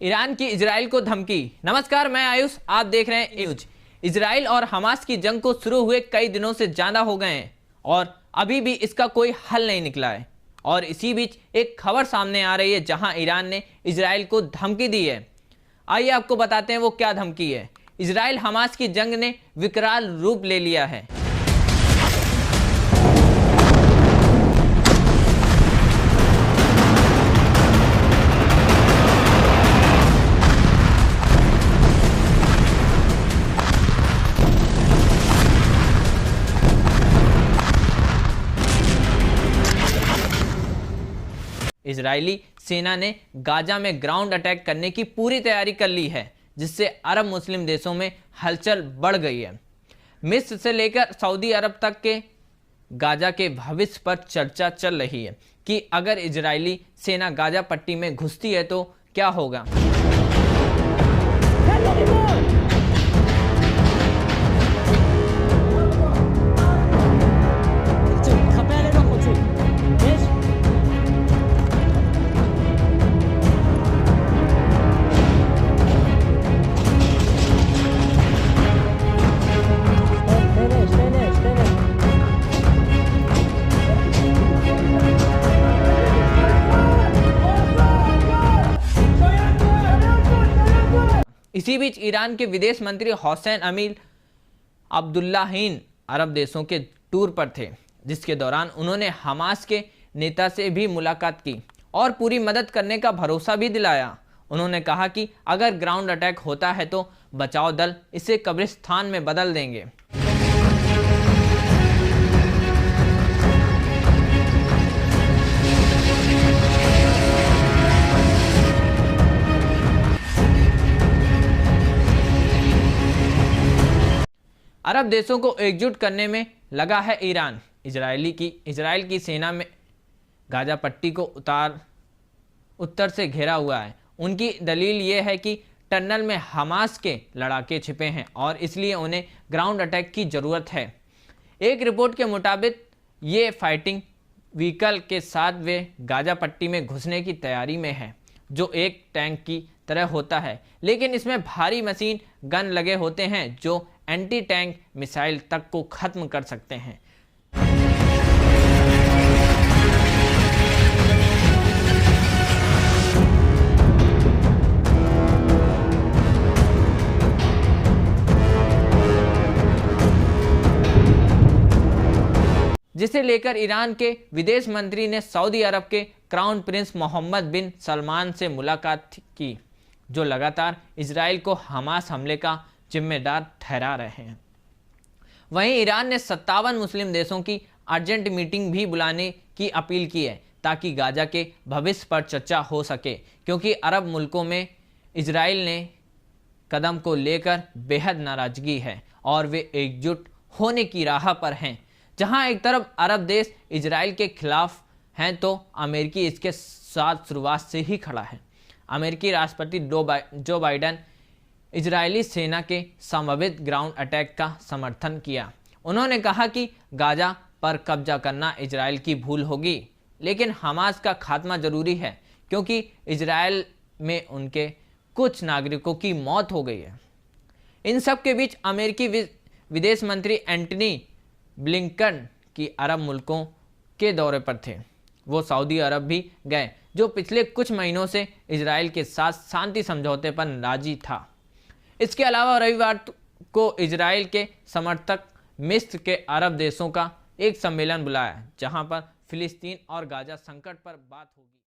Iran की Israel को धमकी। नमस्कार, मैं आयुष, आप देख रहे हैं न्यूज। इजराइल और हमास की जंग को शुरू हुए कई दिनों से ज्यादा हो गए हैं और अभी भी इसका कोई हल नहीं निकला है। और इसी बीच एक खबर सामने आ रही है जहां ईरान ने इजराइल को धमकी दी है। आइए आपको बताते हैं वो क्या धमकी है। इजराइल हमास की जंग ने विकराल रूप ले लिया है। इजरायली सेना ने गाजा में ग्राउंड अटैक करने की पूरी तैयारी कर ली है, जिससे अरब मुस्लिम देशों में हलचल बढ़ गई है। मिस्र से लेकर सऊदी अरब तक के गाजा के भविष्य पर चर्चा चल रही है कि अगर इजरायली सेना गाजा पट्टी में घुसती है तो क्या होगा। इसी बीच ईरान के विदेश मंत्री हुसैन अमीर अब्दुल्लाहिन अरब देशों के टूर पर थे, जिसके दौरान उन्होंने हमास के नेता से भी मुलाकात की और पूरी मदद करने का भरोसा भी दिलाया। उन्होंने कहा कि अगर ग्राउंड अटैक होता है तो बचाव दल इसे कब्रिस्तान में बदल देंगे। अरब देशों को एकजुट करने में लगा है ईरान। इजराइल की सेना में गाजा पट्टी को उत्तर से घेरा हुआ है। उनकी दलील ये है कि टनल में हमास के लड़ाके छिपे हैं और इसलिए उन्हें ग्राउंड अटैक की ज़रूरत है। एक रिपोर्ट के मुताबिक ये फाइटिंग व्हीकल के साथ वे गाजा पट्टी में घुसने की तैयारी में है, जो एक टैंक की तरह होता है, लेकिन इसमें भारी मशीन गन लगे होते हैं जो एंटी टैंक मिसाइल तक को खत्म कर सकते हैं। जिसे लेकर ईरान के विदेश मंत्री ने सऊदी अरब के क्राउन प्रिंस मोहम्मद बिन सलमान से मुलाकात की, जो लगातार इजराइल को हमास हमले का जिम्मेदार ठहरा रहे हैं। वहीं ईरान ने 57 मुस्लिम देशों की अर्जेंट मीटिंग भी बुलाने की अपील की है ताकि गाजा के भविष्य पर चर्चा हो सके, क्योंकि अरब मुल्कों में इजराइल ने कदम को लेकर बेहद नाराजगी है और वे एकजुट होने की राह पर हैं। जहां एक तरफ अरब देश इजराइल के खिलाफ हैं तो अमेरिकी इसके साथ शुरुआत से ही खड़ा है। अमेरिकी राष्ट्रपति जो बाइडेन इजरायली सेना के संभावित ग्राउंड अटैक का समर्थन किया। उन्होंने कहा कि गाजा पर कब्जा करना इजराइल की भूल होगी, लेकिन हमास का खात्मा जरूरी है, क्योंकि इजराइल में उनके कुछ नागरिकों की मौत हो गई है। इन सब के बीच अमेरिकी विदेश मंत्री एंटनी ब्लिंकन की अरब मुल्कों के दौरे पर थे। वो सऊदी अरब भी गए, जो पिछले कुछ महीनों से इजराइल के साथ शांति समझौते पर राजी था। इसके अलावा रविवार को इजराइल के समर्थक मिस्र के अरब देशों का एक सम्मेलन बुलाया, जहां पर फिलिस्तीन और गाजा संकट पर बात होगी।